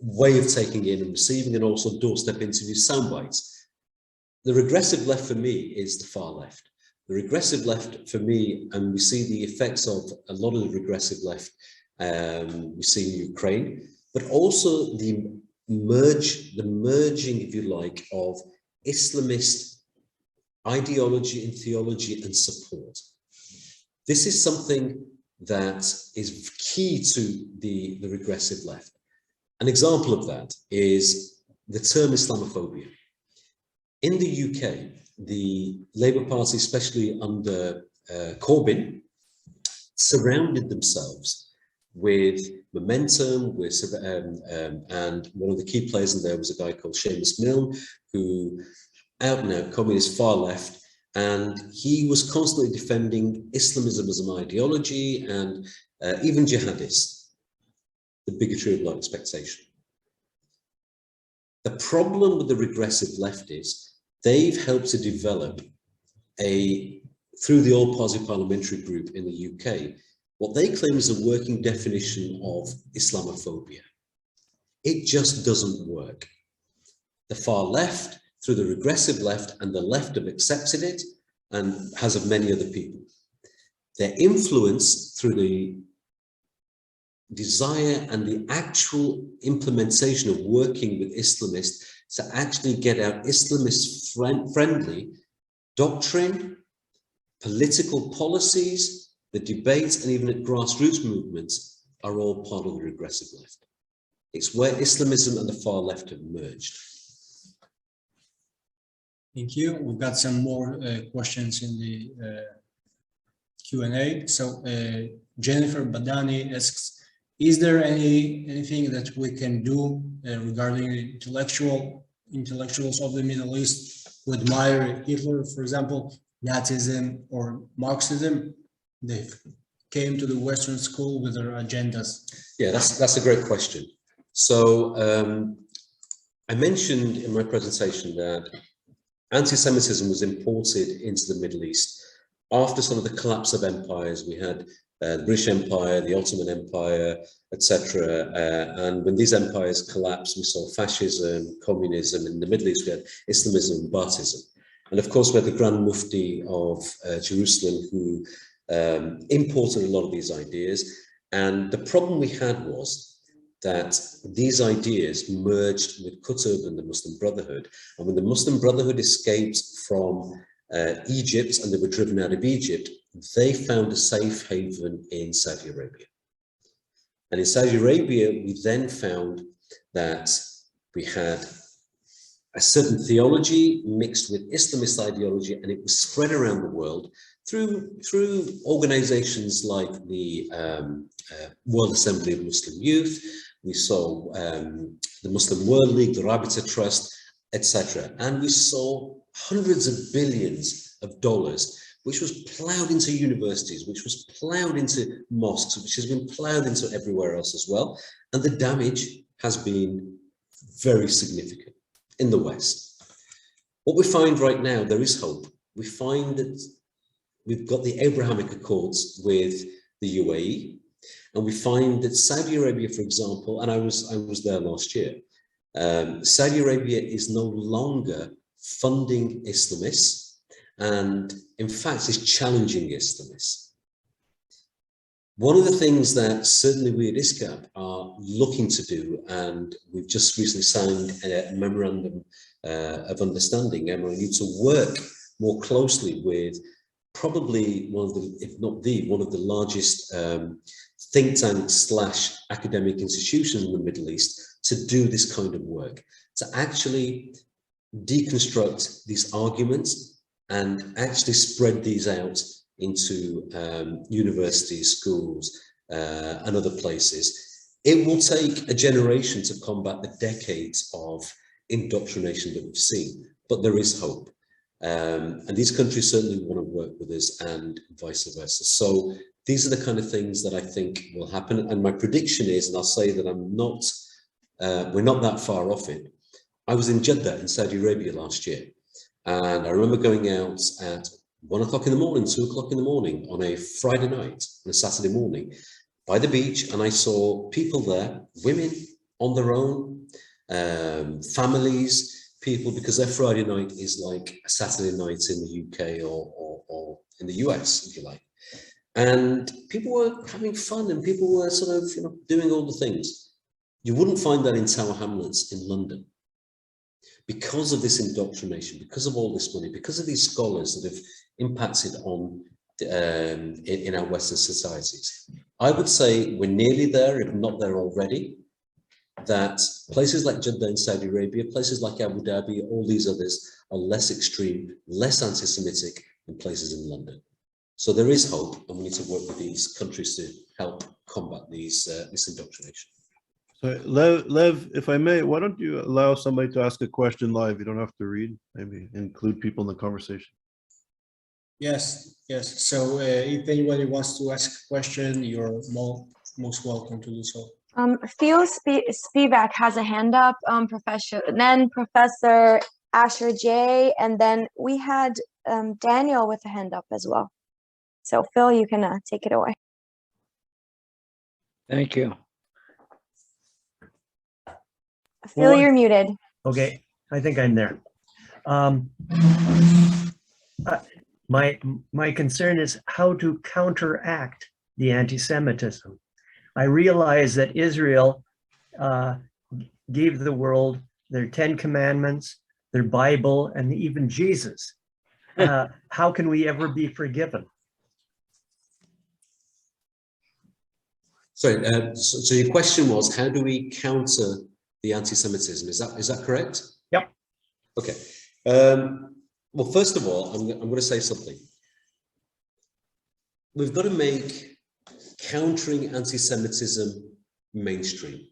way of taking in and receiving, and also doorstep interviews, sound bites. The regressive left for me is the far left. The regressive left for me, and we see the effects of a lot of the regressive left we see in Ukraine, but also the merging, if you like, of Islamist ideology and theology and support. This is something that is key to the regressive left. An example of that is the term Islamophobia. In the UK, the Labour Party, especially under Corbyn, surrounded themselves with momentum, and one of the key players in there was a guy called Seamus Milne, who out and out communist far left, and he was constantly defending Islamism as an ideology and even jihadists, the bigotry of low expectation. The problem with the regressive left is they've helped to develop through the All-Party Parliamentary Group in the UK, what they claim is a working definition of Islamophobia. It just doesn't work. The far left, through the regressive left, and the left have accepted it, and has of many other people. Their influence through the desire and the actual implementation of working with Islamists to actually get out Islamist-friendly doctrine, political policies, the debates, and even at grassroots movements are all part of the regressive left. It's where Islamism and the far left have merged. Thank you. We've got some more questions in the Q&A. So Jennifer Badani asks, is there anything that we can do regarding intellectuals of the Middle East who admire Hitler, for example, Nazism or Marxism? They came to the Western school with their agendas. Yeah, that's a great question. So I mentioned in my presentation that anti-Semitism was imported into the Middle East after some of the collapse of empires. We had the British Empire, the Ottoman Empire, etc. And when these empires collapsed, we saw fascism, communism. In the Middle East, we had Islamism and Baathism. And of course, we had the Grand Mufti of Jerusalem, who imported a lot of these ideas. And the problem we had was that these ideas merged with Qutb and the Muslim Brotherhood. And when the Muslim Brotherhood escaped from Egypt and they were driven out of Egypt, they found a safe haven in Saudi Arabia. And in Saudi Arabia, we then found that we had a certain theology mixed with Islamist ideology, and it was spread around the world through organizations like the World Assembly of Muslim Youth. We saw the Muslim World League, the Rabita Trust, etc. And we saw hundreds of billions of dollars, which was plowed into universities, which was plowed into mosques, which has been plowed into everywhere else as well. And the damage has been very significant in the West. What we find right now, there is hope. We find that we've got the Abrahamic Accords with the UAE, and we find that Saudi Arabia, for example, and I was there last year, Saudi Arabia is no longer funding Islamists, and in fact is challenging Islamists. One of the things that certainly we at ISGAP are looking to do, and we've just recently signed a memorandum of understanding, MOU, to work more closely with probably one of the, if not one of the largest think tanks / academic institutions in the Middle East to do this kind of work, to actually deconstruct these arguments and actually spread these out into universities, schools, and other places. It will take a generation to combat the decades of indoctrination that we've seen. but there is hope. And these countries certainly want to work with us and vice versa. So these are the kind of things that I think will happen. And my prediction is, and I'll say that we're not that far off it. I was in Jeddah in Saudi Arabia last year. And I remember going out at 1 o'clock in the morning, 2 o'clock in the morning on a Friday night, on a Saturday morning, by the beach. And I saw people there, women on their own, families, people, because their Friday night is like a Saturday night in the UK or in the US, if you like. And people were having fun and people were sort of, doing all the things. You wouldn't find that in Tower Hamlets in London. Because of this indoctrination, because of all this money, because of these scholars that have impacted on in our Western societies. I would say we're nearly there, if not there already, that places like Jeddah in Saudi Arabia, places like Abu Dhabi, all these others are less extreme, less anti-Semitic than places in London. So there is hope, and we need to work with these countries to help combat this indoctrination. So Lev, if I may, why don't you allow somebody to ask a question live? You don't have to read, maybe include people in the conversation. Yes. So if anybody wants to ask a question, you're most welcome to do so. Theo Spivak has a hand up, Professor Asher J, and then we had Daniel with a hand up as well. So Phil, you can take it away. Thank you. Phil, you're muted. Okay, I think I'm there. My concern is how to counteract the anti-Semitism. I realize that Israel gave the world their 10 commandments, their Bible, and even Jesus. How can we ever be forgiven? Sorry, so your question was, how do we counter the anti-Semitism? Is that correct? Yep. Okay. Well, first of all, I'm going to say something. We've got to make countering anti-Semitism mainstream.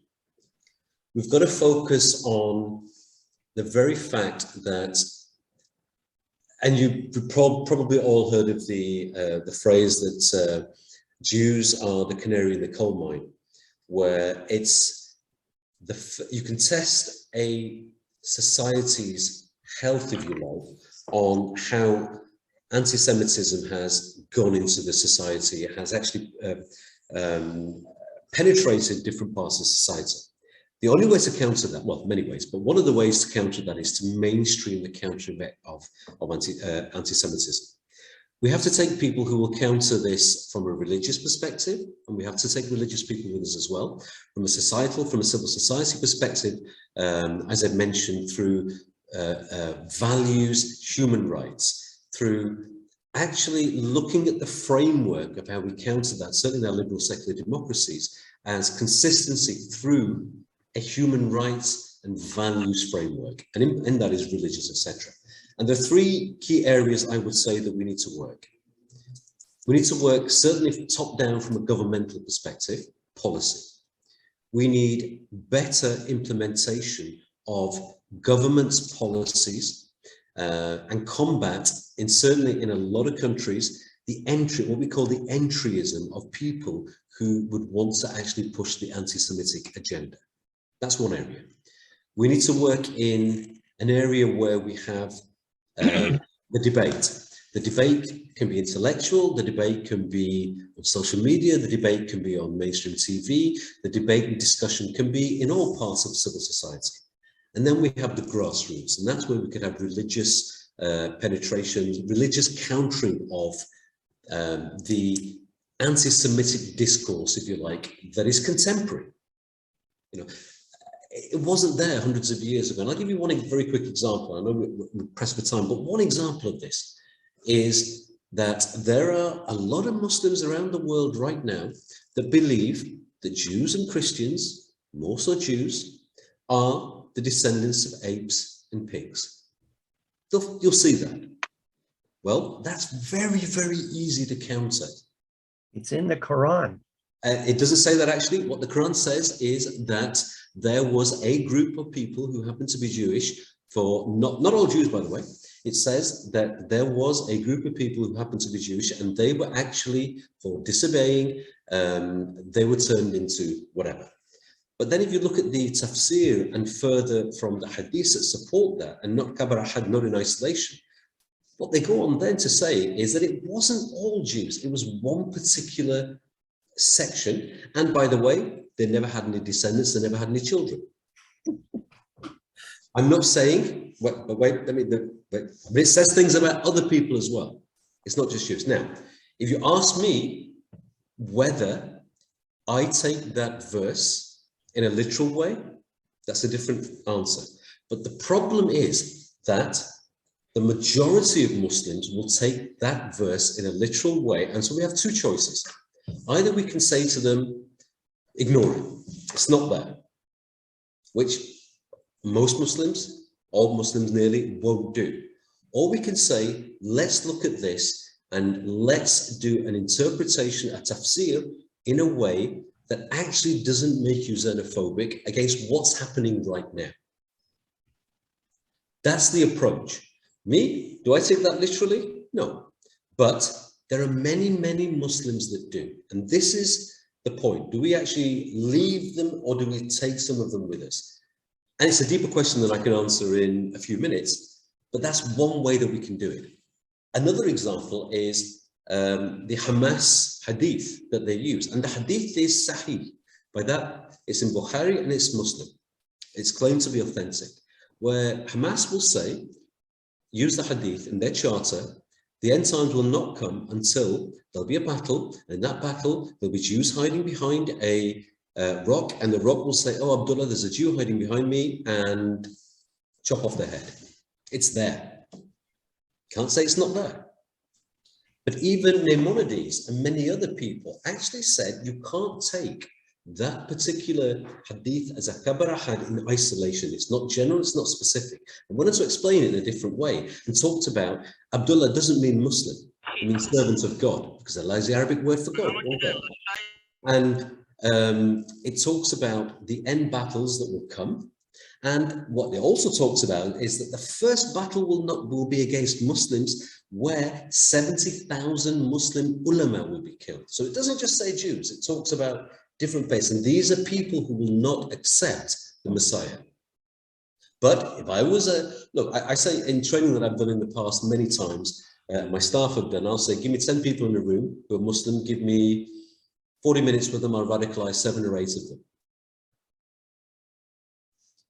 We've got to focus on the very fact that, and you've probably all heard of the phrase that Jews are the canary in the coal mine, where you can test a society's health, if you like, on how anti-Semitism has gone into the society. It has actually penetrated different parts of society. The only way to counter that, well, many ways, but one of the ways to counter that is to mainstream the countering of anti-Semitism. We have to take people who will counter this from a religious perspective, and we have to take religious people with us as well, from a societal, from a civil society perspective, as I mentioned, through values, human rights, through actually looking at the framework of how we counter that, certainly in our liberal secular democracies, as consistency through a human rights and values framework, and in that is religious, etc. And there are three key areas I would say that we need to work. We need to work certainly top down from a governmental perspective, policy. We need better implementation of government's policies and combat, certainly in a lot of countries, what we call the entryism of people who would want to actually push the anti-Semitic agenda. That's one area. We need to work in an area where we have the debate. The debate can be intellectual, the debate can be on social media, the debate can be on mainstream TV, the debate and discussion can be in all parts of civil society. And then we have the grassroots, and that's where we could have religious penetration, religious countering of the anti-Semitic discourse, if you like, that is contemporary. It wasn't there hundreds of years ago. And I'll give you one very quick example. I know we're pressed for time, but one example of this is that there are a lot of Muslims around the world right now that believe that Jews and Christians, more so Jews, are the descendants of apes and pigs. You'll see that. Well, that's very, very easy to counter. It's in the Quran. It doesn't say that actually. What the Quran says is that there was a group of people who happened to be Jewish, for not all Jews, by the way. It says that there was a group of people who happened to be Jewish, and they were actually, for disobeying, they were turned into whatever. But then if you look at the tafsir and further from the hadiths that support that, and not kabar ahad, not in isolation, what they go on then to say is that it wasn't all Jews, it was one particular section. And by the way, they never had any descendants, they never had any children. I'm not saying, but it says things about other people as well. It's not just Jews. Now, if you ask me whether I take that verse in a literal way, that's a different answer. But the problem is that the majority of Muslims will take that verse in a literal way. And so we have two choices. Either we can say to them, ignore it, it's not there, which most Muslims, all Muslims nearly, won't do. Or we can say, let's look at this and let's do an interpretation, a tafsir, in a way that actually doesn't make you xenophobic against what's happening right now. That's the approach. Me, do I take that literally? No. But there are many, many Muslims that do. And this is the point. Do we actually leave them, or do we take some of them with us? And it's a deeper question that I can answer in a few minutes, but that's one way that we can do it. Another example is the Hamas hadith that they use. And the hadith is sahih. By that, it's in Bukhari and it's Muslim. It's claimed to be authentic, where Hamas will say, use the hadith in their charter, the end times will not come until there'll be a battle, and in that battle, there'll be Jews hiding behind a rock, and the rock will say, oh, Abdullah, there's a Jew hiding behind me, and chop off their head. It's there. Can't say it's not there. But even Maimonides and many other people actually said you can't take that particular hadith as a kabar ahad in isolation. It's not general, it's not specific. I wanted to explain it in a different way and talked about Abdullah doesn't mean Muslim, it means servant of God, because Allah is the Arabic word for God. And it talks about the end battles that will come. And what it also talks about is that the first battle will be against Muslims, where 70,000 Muslim ulama will be killed. So it doesn't just say Jews, it talks about different faiths, and these are people who will not accept the Messiah. But if I was look, I say in training that I've done in the past many times, my staff have done, I'll say, give me 10 people in a room who are Muslim, give me 40 minutes with them, I'll radicalize 7 or 8 of them.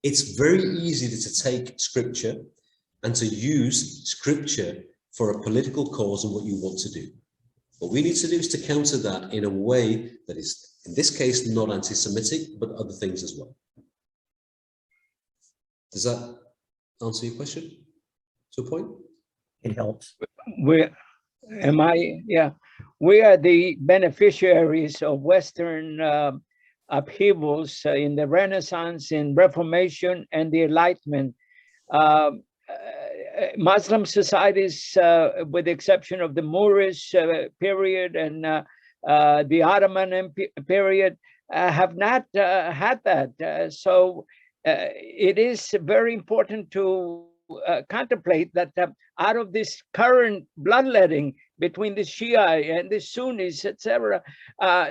It's very easy to take scripture and to use scripture for a political cause and what you want to do. What we need to do is to counter that in a way that is, in this case, not anti-Semitic, but other things as well. Does that answer your question to a point? It helps. We are the beneficiaries of Western upheavals in the Renaissance, in Reformation, and the Enlightenment. Muslim societies, with the exception of the Moorish period and the Ottoman period, have not had that. So it is very important to contemplate that out of this current bloodletting between the Shia and the Sunnis, etc.,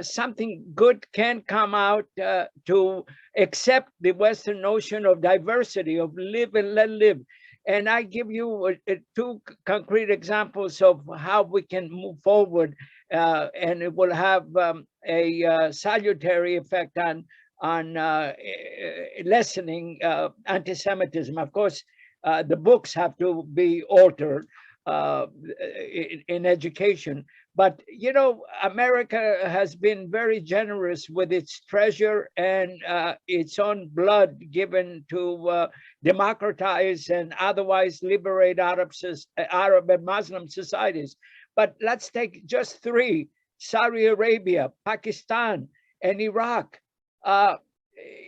something good can come out to accept the Western notion of diversity, of live and let live. And I give you 2 concrete examples of how we can move forward, and it will have a salutary effect on lessening anti-Semitism. Of course, the books have to be altered in education. But, you know, America has been very generous with its treasure and its own blood given to democratize and otherwise liberate Arab and Muslim societies. But let's take just 3, Saudi Arabia, Pakistan, and Iraq.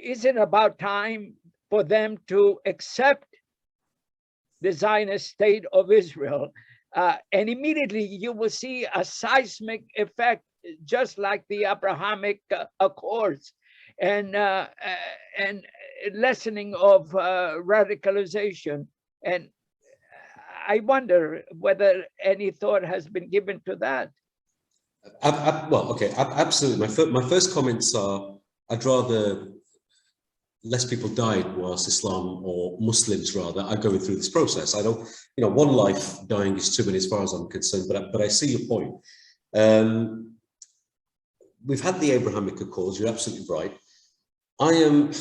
Is it about time for them to accept the Zionist state of Israel? And immediately you will see a seismic effect just like the Abrahamic Accords, and lessening of radicalization. And I wonder whether any thought has been given to that. Well, okay, absolutely. My first comments are, I'd rather less people died whilst Islam, or Muslims rather, are going through this process. I don't, one life dying is too many as far as I'm concerned, but I see your point. We've had the Abrahamic Accords, you're absolutely right. I'm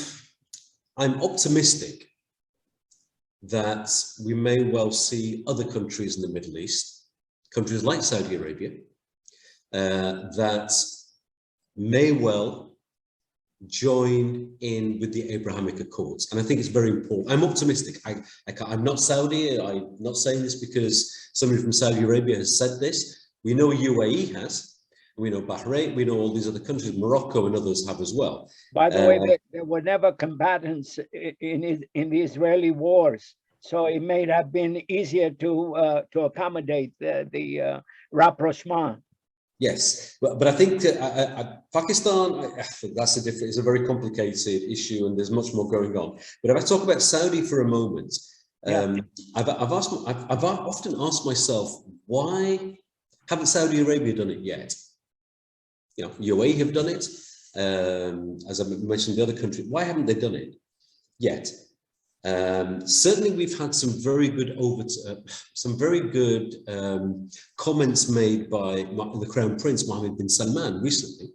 optimistic that we may well see other countries in the Middle East, countries like Saudi Arabia, that may well join in with the Abrahamic Accords. And I think it's very important. I'm optimistic. I'm not Saudi. I'm not saying this because somebody from Saudi Arabia has said this. We know UAE has. We know Bahrain. We know all these other countries. Morocco and others have as well. By the way, there were never combatants in the Israeli wars. So it may have been easier to accommodate the rapprochement. Yes, but I think Pakistan, that's it's a very complicated issue, and there's much more going on. But if I talk about Saudi for a moment, I've often asked myself, why haven't Saudi Arabia done it yet? UAE have done it, as I mentioned, the other country. Why haven't they done it yet? Certainly, we've had some very good comments made by the Crown Prince Mohammed bin Salman recently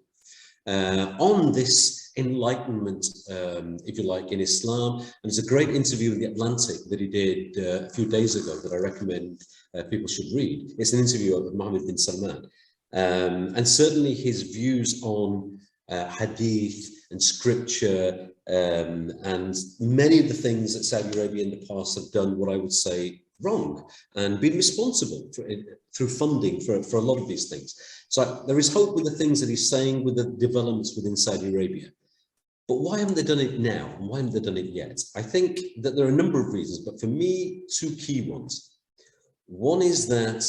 on this enlightenment, if you like, in Islam. And there's a great interview in The Atlantic that he did a few days ago that I recommend people should read. It's an interview of Mohammed bin Salman, and certainly his views on hadith and scripture, and many of the things that Saudi Arabia in the past have done what I would say wrong, and been responsible through funding for a lot of these things. So there is hope with the things that he's saying with the developments within Saudi Arabia. But why haven't they done it now? And why haven't they done it yet? I think that there are a number of reasons, but for me, two key ones. One is that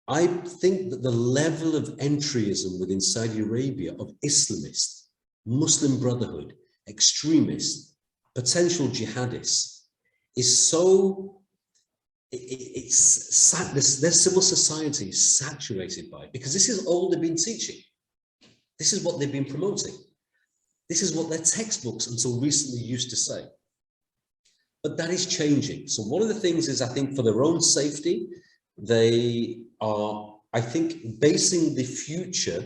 I think that the level of entryism within Saudi Arabia of Islamists, Muslim Brotherhood, extremists, potential jihadists is so, their civil society is saturated by it, because this is all they've been teaching. This is what they've been promoting. This is what their textbooks until recently used to say. But that is changing. So one of the things is, I think for their own safety, they are, I think, basing the future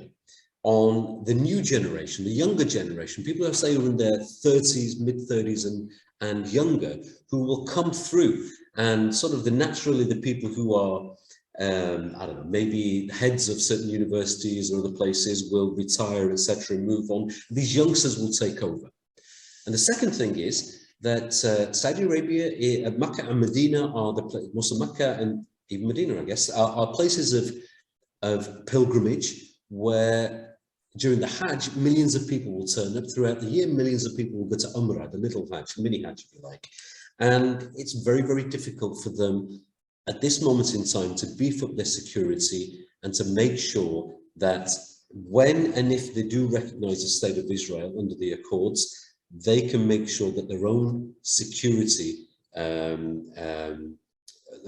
on the new generation, the younger generation, people who say are in their 30s, mid-30s and younger, who will come through, and sort of naturally the people who are, I don't know, maybe heads of certain universities or other places will retire, etc., and move on. These youngsters will take over. And the second thing is that Saudi Arabia, Mecca and Medina are the most of Mecca and even Medina, I guess, are places of pilgrimage where during the Hajj, millions of people will turn up throughout the year. Millions of people will go to Umrah, the little Hajj, mini Hajj, if you like. And it's very, very difficult for them at this moment in time to beef up their security and to make sure that when and if they do recognize the state of Israel under the Accords, they can make sure that their own security, the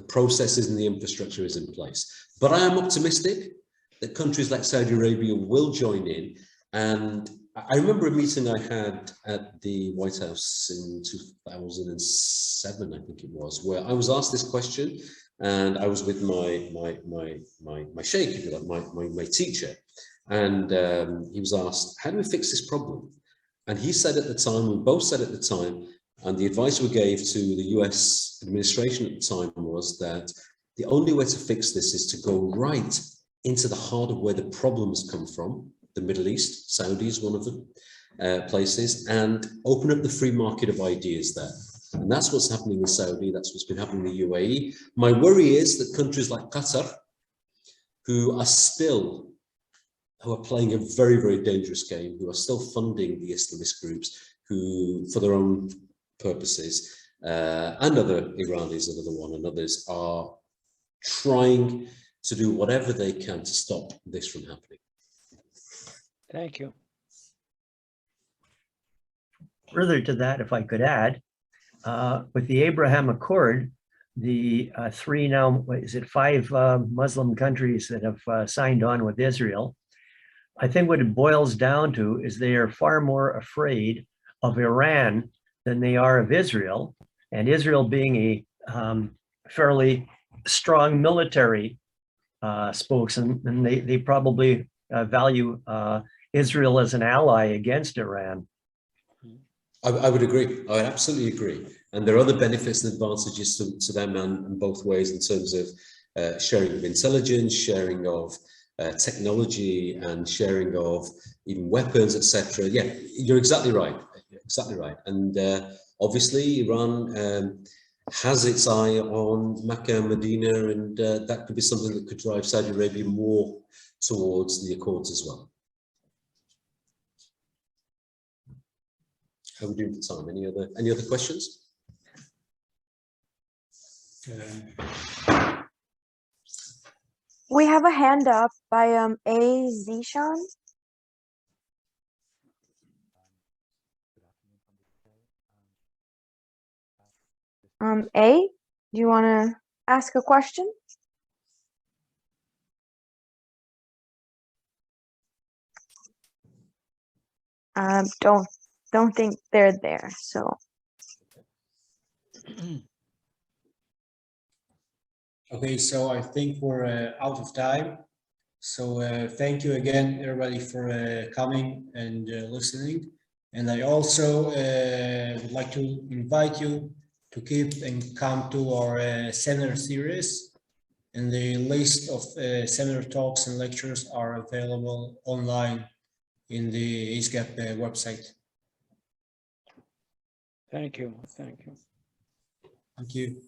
processes and the infrastructure is in place. But I am optimistic that countries like Saudi Arabia will join in. And I remember a meeting I had at the White House in 2007, I think it was, where I was asked this question, and I was with my sheikh, if you like, my teacher, and he was asked, how do we fix this problem? And he said at the time, we both said at the time, and the advice we gave to the US administration at the time was that the only way to fix this is to go right into the heart of where the problems come from, the Middle East. Saudi is one of the places, and open up the free market of ideas there. And that's what's happening in Saudi, that's what's been happening in the UAE. My worry is that countries like Qatar, who are playing a very, very dangerous game, who are still funding the Islamist groups, who, for their own purposes, and other Iranis, another one, and others, are trying to do whatever they can to stop this from happening. Thank you. Further to that, if I could add, with the Abraham Accord, the three now, is it five Muslim countries that have signed on with Israel, I think what it boils down to is they are far more afraid of Iran than they are of Israel, and Israel being a fairly strong military spokesman, and they probably value Israel as an ally against Iran. I would agree. I would absolutely agree. And there are other benefits and advantages to them in both ways in terms of sharing of intelligence, sharing of technology, and sharing of even weapons, etc. Yeah, you're exactly right. Exactly right. And obviously, Iran has its eye on Mecca and Medina, and that could be something that could drive Saudi Arabia more towards the Accords as well. How are we doing for time? Any other questions? We have a hand up by A. Zishan. A, do you want to ask a question? Don't think they're there, so. Okay, so I think we're out of time. So thank you again, everybody, for coming and listening. And I also would like to invite you to keep and come to our seminar series. And the list of seminar talks and lectures are available online in the ISGAP website. Thank you. Thank you. Thank you.